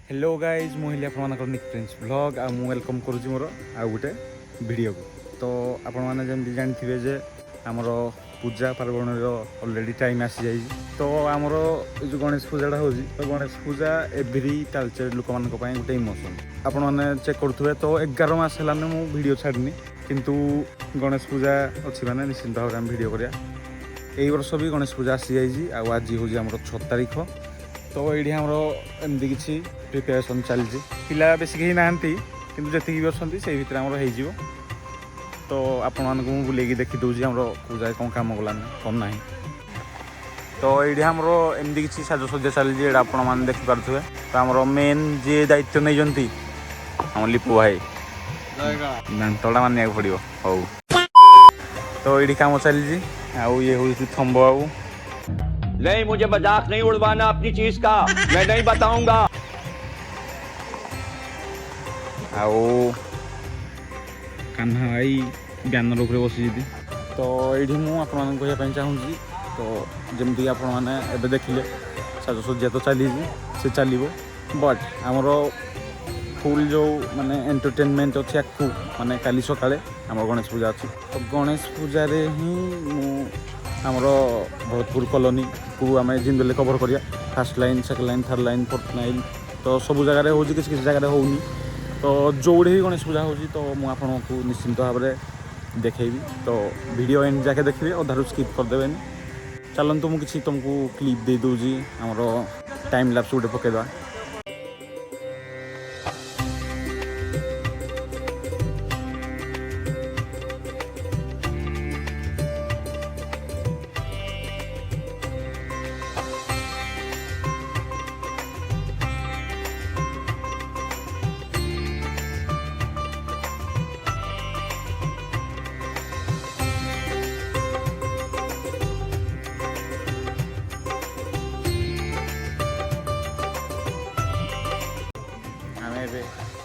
Hello guys मुझे आप निक Prince blog आ welcome करुँच मोर आउ गोटे वीडियो को। तो आपण मैंने जमी जानते जे आमर पूजा पार्वण अलरेडी टाइम आसी जाइए। तो आमर जो गणेश पूजाटा हो तो गणेश पूजा एव्री तालचेर लोक मान गोटे इमोशन आपण मैंने चेक करुवे। तो 11 मास है मु वीडियो छाड़नी किंतु गणेश पूजा अच्छी मैंने निश्चिंत भाव में वीडियो करा। यही वर्ष भी गणेश पूजा आसी जाइए आज हूँ आम 6 तारीख। तो ये आमर एमती किसी प्रिपेरेसन चलती पिला बेस कहीं ना कि जी भी अच्छा से भितर आमर हो। तो आपण मानक बुले देखी दूसरी आम पूजा कौन कम गलानी कौन ना। तो ये आमर एमती किसी साजसज्जा चलती आपण मैंने देखिपे। तो आमर मेन जी दायित्व नहीं आम लिपु भाई दांतटा मानिया पड़ो हौ। तो ये कम चलती आउ ये हूँ थम्ब बाबू। नहीं, मुझे मजाक नहीं उड़वाना अपनी चीज का, मैं नहीं बताऊंगा। आओ कान्हा भाई ब्यानर उपरे बसी। तो ये मुझे कहना चाहूँगी तो जमती आप देखिले साजसज्जा तो चली से चलो बट आमर फुल जो माने एंटरटेनमेंट अच्छे आपको माने काली सकाळे आम गणेश पूजा अच्छी। तो गणेश पूजार ही आमर भरतपुर कॉलोनी को आम जिन कवर करिया first line second line third line fourth line. तो सब जगह हो किसी जगह होनी। तो जोड़े ही गणेश पूजा हो तो मुझे निश्चिंत भाव में देखी। तो वीडियो एंड जाके देखिए अधारू स्किप करदे। चलतु मुझे तुमको क्लिप दे दूँगी आमर टाइम लैप्स गोटे पकईदा।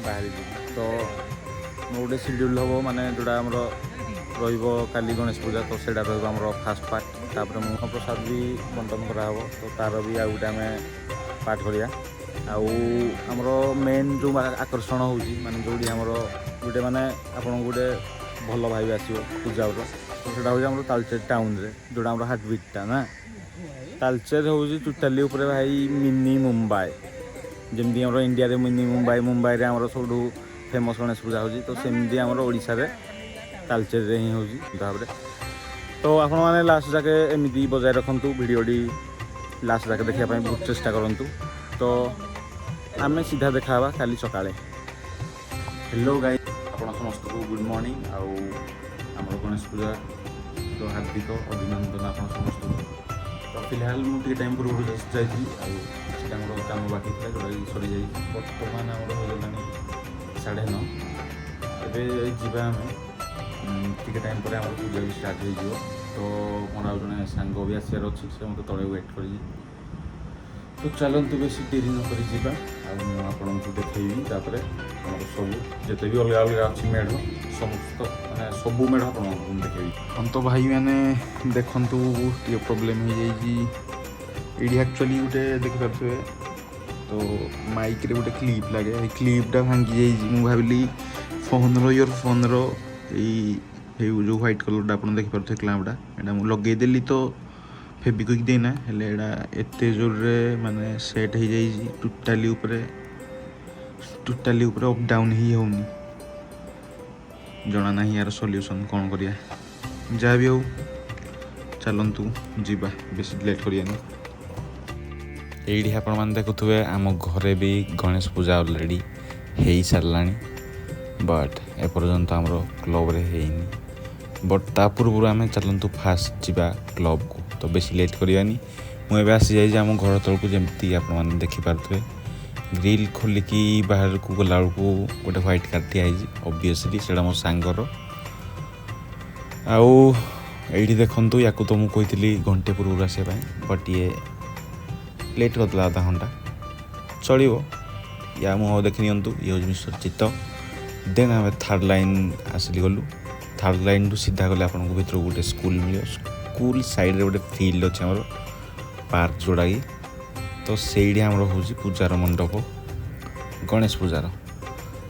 बाहरी तो गोटे शेड्यूल हम माने जोड़ा आमर रही गणेश पूजा। तो सेटा रम फास्ट पार्ट तापर महाप्रसाद भी बंटन कराव। तो तार भी आ गोटे आम पार्ट करिया। आमर मेन जो आकर्षण हो माने जोड़ी आमर गोटे माने आपन गोटे भल भाई आसो पूजा। तो सेटा हूँ तालचेर टाउन रे जोड़ा आमर हार्ट बीटा ना तालचेर हूँ टोटाली उपरे भाई मिनी मुंबई। जमी आम इंडिया रे मिनी मुंबई मुंबई रे आमर सब फेमस गणेश पूजा हो। तो सेमती आमर ओडिशा रे तालचेर रे ही हो भाव। तो आपण मैंने लास्ट जाके एमती बजाय रखु भिडटी लास्ट जाके देखा बहुत चेष्टा करूँ। तो आम सीधा देखा काली सकाळे। हेलो गाइस आपण समस्त को गुड मॉर्निंग आमर गणेश पूजा तो हार्दिक अभिनंदन आप समस्त। तो फिलहाल मुझे टाइम पूर्व जाइए आम कम बाकी था जोटा सरी जा बर्तमान आमर हो गलानी 9:30। एवं जावा आम टे टाइम पर आम पूजा भी स्टार्ट हो। तो मोर आ जड़े सांग भी आसार अच्छे से मतलब तले वेट कर। तो चलतु बेस देरी नक आपन को देखी तापर सब जिते भी अलग अलग अच्छी मेढ़ समस्त मैंने सबू मेढ़ आप देखेबी। हम तो भाई मैंने देखु ये प्रोब्लेम हो जाए एक्चुअली गोटे देखिपे। तो माइक रे गोटे क्लिप लगे क्लिपटा भांगी जा भाविली फोन रो फोन रो जो व्हाइट कलर आप देखिपे क्लैंपटा यहाँ मुझे लगेदेली। तो फेबिक्विक देना हेल्ले एत जोर माने सेट हो जाए टोटाली अप डाउन ही होनी जना ना यार सॉल्यूशन कौन करिया जहाँ भी हो। चलतु जीवा बेस लेट करियानी। ये आपण मैंने देखुए आम घरे भी गणेश पूजा ऑलरेडी हो सारा बट एपर्यंत आमर क्लब रे है बट ता पूर्व आम चलतु फास्ट जावा क्लब को। तो बेसी लेट करियानी मुझे आसी जाइए आम घर तलक जमती आपने देखिपे ग्रिल खोलिकी बाहर को गला बेलू गोटे व्हाइट कार ठिया ऑब्वियसली से मो सांगर आउ ये देखु या तो मुझे कही घंटे पूर्व आसपा बट ये लेट करदेला आधा घंटा चलो या मुँह देखी नियंतु ये हूँ मिस्टर चित्त। देन आम थर्ड लाइन आसिली गलु थर्ड लाइन टू सीधा गले आपन को भीतर गोटे स्कूल मिले स्कूल साइड रे गोटे फील्ड अच्छे पार्क जोड़ा कि। तो से हूँ पूजार मंडप गणेश पूजार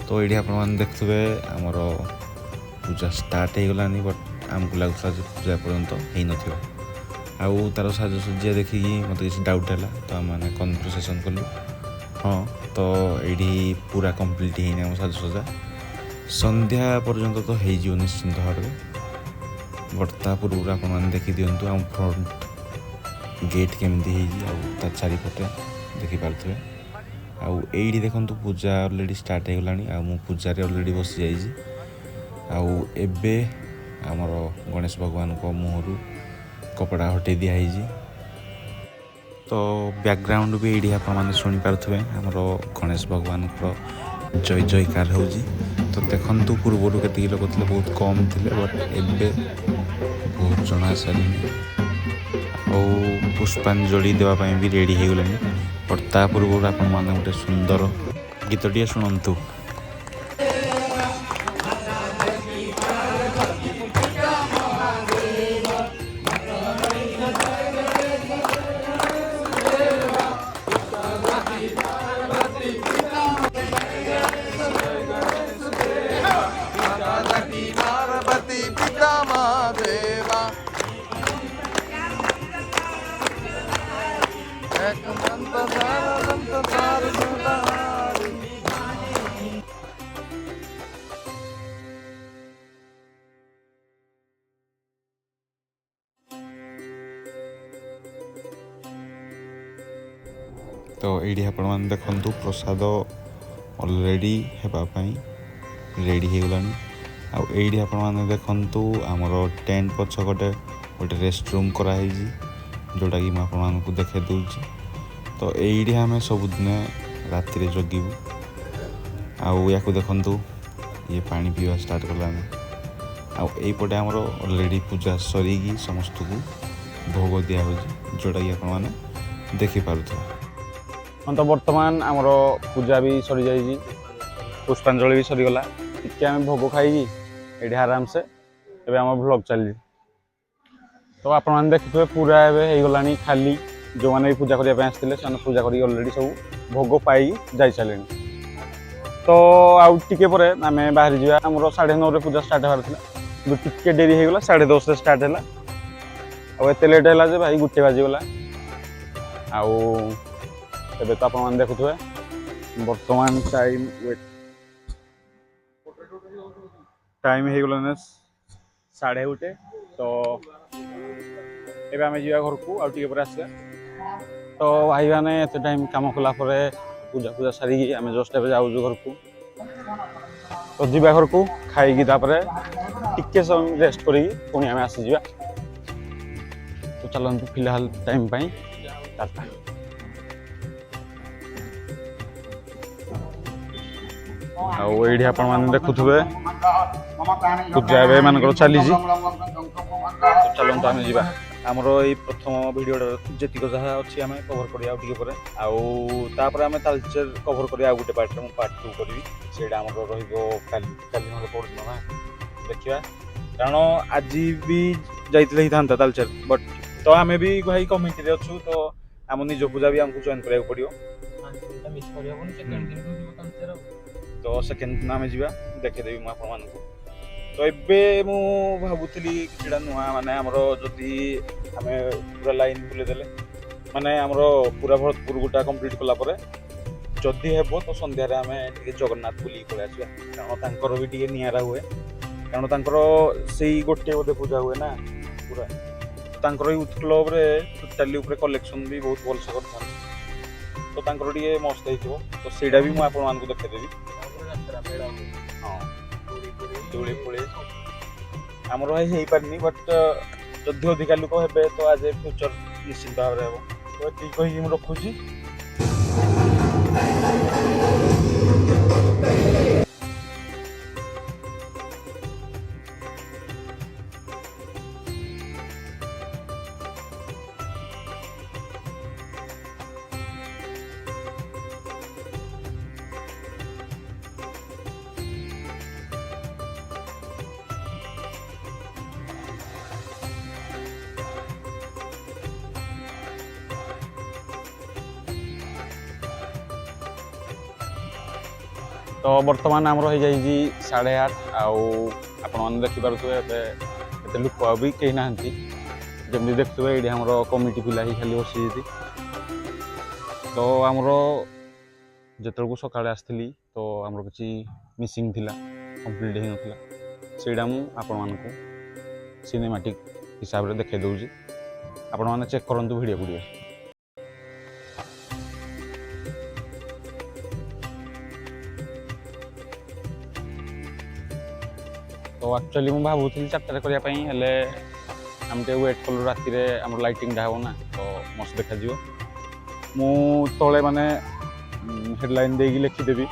तो ये आपने देखुए आमर पूजा स्टार्ट हो गलानी बट आमको लगुला पूजा पर्यंत हो न आउ तार साजसज्जा देखिकी मत किसी डाउट है तो आम मैंने कन्भरसेसन कलु हाँ तो ये पूरा कम्प्लीट है आम साजसज्जा संध्या पर्यंत तो हो निश्चिंत भाव बट पूर्व आप देखी दिंतु आम फ्रंट गेट केमती है चारिपटे देखिपे आउ ये देखु पूजा अलरेडी स्टार्ट हो गलानी मु पूजा अलरेडी बसी जाइए आउ एबे आमर गणेश भगवान को मुहरु कपड़ा हटे दिखाई तो बैकग्राउंड भी ये आपने शुणी पारे आमर गणेश भगवान को जय जयकार हो तो देखु पूर्वर के लोक थे बहुत कम थे बट एबे बहुत जन सारे और पुष्पांजलि देवाई भी रेडी हो गलानी बट ता पूर्व आप गोटे सुंदर गीतटे शुणु तो ये आपण देखु प्रसाद अलरेडी होगापी रेडी हो गलानी आईडी आपण देखु आमर टेंट पछपटे गोटे रेस्ट रूम कराई जोटा कि मुझे देखे दूसरी तो ये आम सबुदिन राति जगिबू आउ या देखु ये पानी पीवा स्टार्ट कलानी आईपटे आमर अलरेडी पूजा सरीकी समस्त को भोग दिया जोटा कि आपने देखिपे तो बर्तमान आमर पूजा भी सरी जाइए पुष्पांजलि भी सरीगला टिके आम भोग खाई ये आराम से एवं आम व्लॉग चली तो आपने देखिए पूरा एवं हो गलानी खाली जो मैंने भी पूजा करने आसते से पूजा कर अलरेडी सब भोग पाई जाई सारे तो आउ टिके पर आम बाहरी जावा आम 9:30 पूजा स्टार्ट होबार था टिके डेरी हो गला 10:30 स्टार्ट है आते लेट है भाई 1 बाजिगला आउ एबे तो आप देखुए बर्तमान टाइम टाइम हो गला 1:30 तो एबे आम जा घर को आउटे पर आसा तो भाई मैंने एत टाइम कम कला पूजा पूजा सारिकी आम जस्ट ए जाऊँ घर को तो जीवा घर को खाई टिके समय रेस्ट करी पुणी आम आसीजा तो चलते फिलहाल टाइम टाटा आईडी आपण देखुए पूजा मान चली चलते आम जा आमर ये प्रथम भिडियो जीक जहाँ अच्छी आम कभर कर आम तालचेर कभर कर गोटे पार्ट पार्ट 2 करी से पड़ना देखा कारण आज भी जाइए था तालचेर बट तो आम भी भाई कमिटी अच्छु तो आम निज पूजा भी आमको जॉइन करा पड़ो तो सेकेंड दिन आम जा देखेदेवी मुझे तो एबे मु भावुली कि नुआ माने आमर जदि आम पूरा लाइन बुलेदेले माने आमर पूरा भरतपुर गोटा कंप्लीट कलापर जदि हेब तो संध्यारे आम टे जगन्नाथ बुल पलि आसवा कारण तांकर भी टे निरा हुए कारण तांकर से गोटे बोधे पूजा हुए ना पूरा तांकर यूथ क्लब रे टोटाली ऊपर कलेक्शन भी बहुत भलसे कर तो तांकर टे मस्त हो तो सेटा भी मुझे आपको देखेदेवी हाँ दूली पुली आमर भाई हो पारनी बट जदि अधिका लोक हे तो आज फ्यूचर निश्चिंत भाव में हम तो ठीक कही रखुची। तो बर्तमान आमर हो जाइए 8:30 आपने देखिपे एत लोक भी कहीं ना जमी देखुए ये आम कमिटी पिला ही खाली बसी तो आमर जो सका आसती तो आमर किसी मिसिंग थिला कंप्लीट हो नाला सेटा मुझे सिनेमाटिक हिसाब से देखा दूसरी आपण मैंने चेक करूँ वीडियो गुड़िया तो एक्चुअली मुझे भावुली 4टार करने आम वेट कलु राति आम लाइटिंग हो ना तो मस्त देखा मु तले माने हेडलाइन देगी लिखिदेवी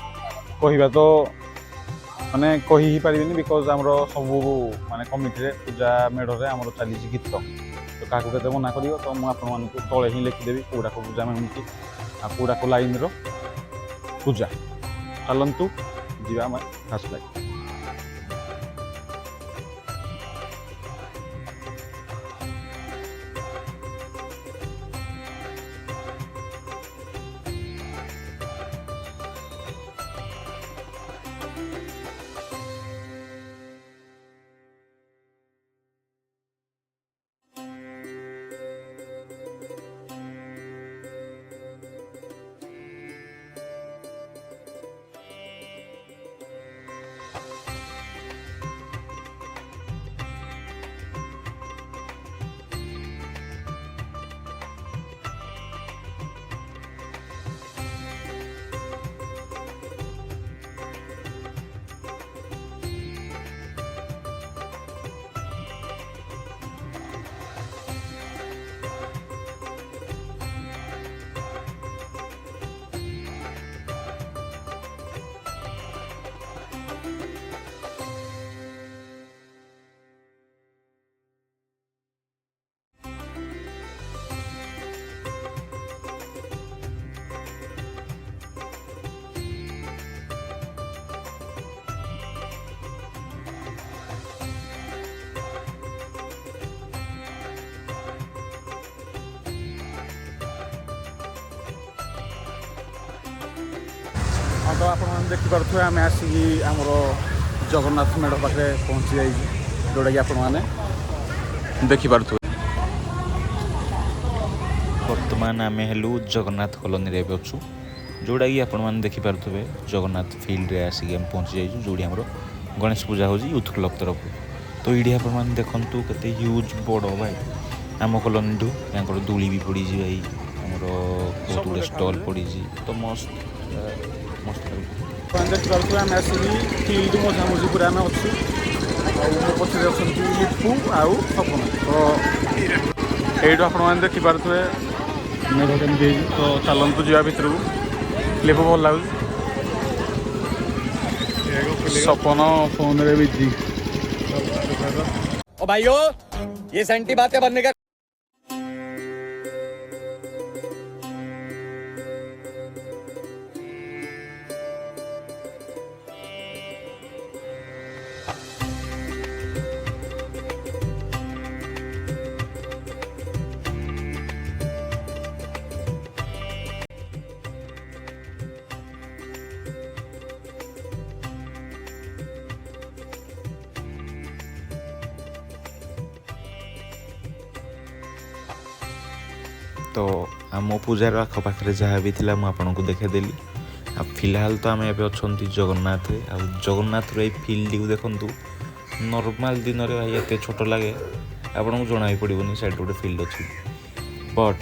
कहवा तो माने कही ही पारि बिकज आम सब माने कमिटी पूजा मेढ़ आम चली गीत तो क्या मना कर तो मुझे तले ही लिखिदेवी कौड़ा पूजा मिलूँ कौड़ा लाइन पूजा चलतु जा फास्ट लाइन हाँ तो आप देखिपे आम आसिक आमर जगन्नाथ मेढ़ पाखे पहुँची जाइए जोटा कि आपने देखिपे बर्तमान आम हेलु जगन्नाथ कॉलोनी रे अच्छु जोड़ा कि आपने देखिपे जगन्नाथ फील्ड रे आसिक आम पहुँची जाइए जोड़ी आमर गणेश पूजा हो यूथ क्लब तरफ तो ये आपने देखु के ह्यूज बड़ भाई आम कॉलोनी ठू यहाँ दूली भी पड़ी भाई आमर बहुत गुड़े स्टल पड़ी तो मस्त मस्त देखिपे आम आसिक फील्ड मझामझी पूरा आम अच्छु मो पछे अच्छा लिपू आउ सपन तो यू आपने देखिपे मेढ़ केमती तो चलतु जा भितर को लिपू भल लगे सपन फोन रे बिजी ओ भाइयों ये सेंटी बातें बनने का तो आम पूजार आखपाखे जहाँ भी थी मुझे देखेदेली आ फिलहाल तो आम एवं अच्छा जगन्नाथ आ जगन्नाथ फिल्ड को देखु नॉर्मल दिन में भाई एत छोट लगे आपको जना भी पड़ोनी साइड गोटे फिल्ड अच्छी बट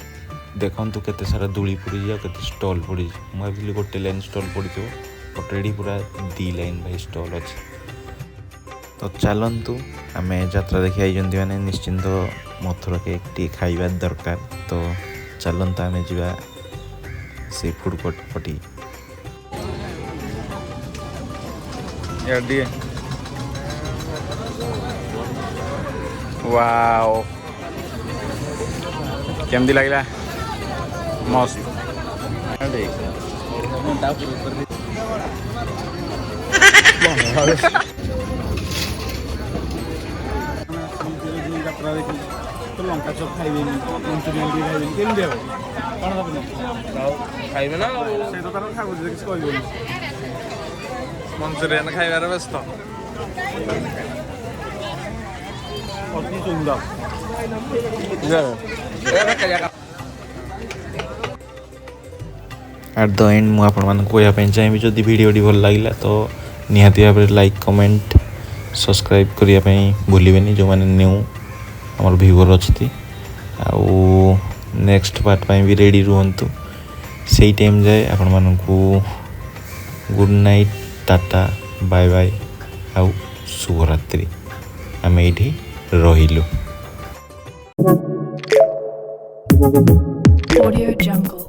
देखु केते सारा दूली पड़ी के स्टल पड़ी मुझे गोटे लाइन स्टल पड़ी बट ये पूरा 2 लाइन भाई स्टल अच्छे तो चलतु आम यात्रा देखी आई मैंने निश्चिंत मथुरा केक टी खाइबा दरकार तो चलतु आम जा से फूड कोर्ट पटी वाओ केमती लगला मस्त यात्रा देखी तो लंका चप खाइबे मंचुरियन भी खाइबे केमती हे कौन खाइबे ना से तो तार खागो जे किछ कहबो ମଞ୍ଚୁରିଆନ ଖାଇବାରେ ବ୍ୟସ୍ତ। ଅତି ସୁନ୍ଦର। ଆଟ୍ ଦ ଏଣ୍ଡ ମୁଁ ଆପଣମାନଙ୍କୁ କହିବା ପାଇଁ ଚାହିଁବି ଯଦି ଭିଡ଼ିଓଟି ଭଲ ଲାଗିଲା ତ ନିହାତି ଭାବରେ ଲାଇକ୍ କମେଣ୍ଟ ସବସ୍କ୍ରାଇବ୍ କରିବା ପାଇଁ ଭୁଲିବେନି ଯେଉଁମାନେ ନ୍ୟୁ ଆମର ଭିଉଅର୍ ଅଛନ୍ତି। ଆଉ ନେକ୍ସଟ ପାର୍ଟ ପାଇଁ ବି ରେଡ଼ି ରୁହନ୍ତୁ। ସେଇ ଟାଇମ୍ ଯାଏ ଆପଣମାନଙ୍କୁ good night, tata, bye bye ଆଉ ଶୁଭରାତ୍ରି। ଆମେ ଏଇଠି ରହିଲୁ। Audio Jungle.